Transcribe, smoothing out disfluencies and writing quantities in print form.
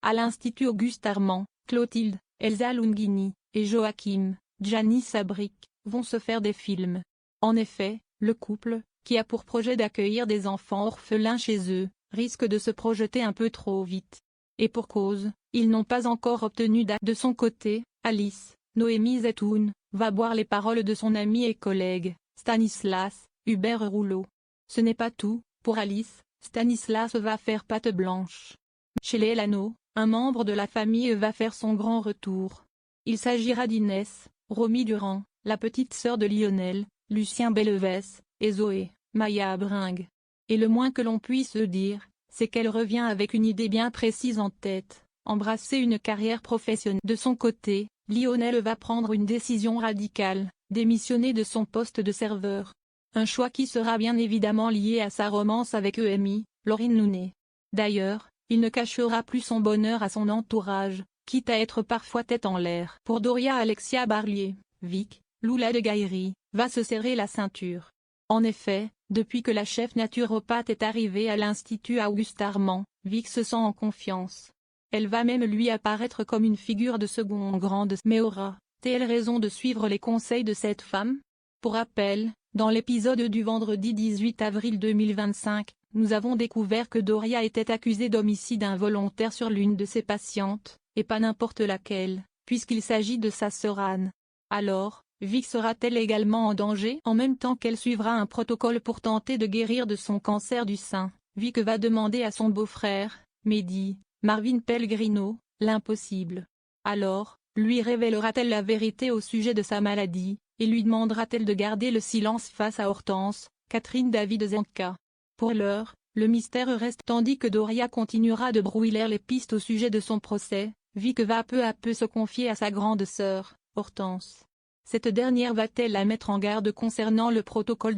À l'Institut Auguste-Armand, Clotilde, Elsa Lungini, et Joachim, Gianni Sabric, vont se faire des films. En effet, le couple, qui a pour projet d'accueillir des enfants orphelins chez eux, risque de se projeter un peu trop vite. Et pour cause, ils n'ont pas encore obtenu d'acte. De son côté, Alice, Noémie Zetoun, va boire les paroles de son ami et collègue, Stanislas, Hubert Rouleau. Ce n'est pas tout, pour Alice, Stanislas va faire patte blanche. Chez les Elano, un membre de la famille va faire son grand retour. Il s'agira d'Inès, Romy Durand, la petite sœur de Lionel, Lucien Belleves, et Zoé, Maya Bringue. Et le moins que l'on puisse dire, c'est qu'elle revient avec une idée bien précise en tête, embrasser une carrière professionnelle. De son côté, Lionel va prendre une décision radicale, démissionner de son poste de serveur. Un choix qui sera bien évidemment lié à sa romance avec EMI, Laurine Nounet. D'ailleurs, il ne cachera plus son bonheur à son entourage, quitte à être parfois tête en l'air. Pour Doria Alexia Barlier, Vic, Loula de Gaillery, va se serrer la ceinture. En effet, depuis que la chef naturopathe est arrivée à l'Institut Auguste-Armand, Vic se sent en confiance. Elle va même lui apparaître comme une figure de seconde grande. Mais aura-t-elle raison de suivre les conseils de cette femme? Pour rappel, dans l'épisode du vendredi 18 avril 2025, nous avons découvert que Doria était accusée d'homicide involontaire sur l'une de ses patientes, et pas n'importe laquelle, puisqu'il s'agit de sa sœur Anne. Alors, Vic sera-t-elle également en danger? En même temps qu'elle suivra un protocole pour tenter de guérir de son cancer du sein, Vic va demander à son beau-frère, Mehdi, Marvin Pellegrino, l'impossible. Alors, lui révélera-t-elle la vérité au sujet de sa maladie, et lui demandera-t-elle de garder le silence face à Hortense, Catherine David Zenka? Pour l'heure, le mystère reste. Tandis que Doria continuera de brouiller les pistes au sujet de son procès, Vic va peu à peu se confier à sa grande sœur, Hortense. Cette dernière va-t-elle la mettre en garde concernant le protocole de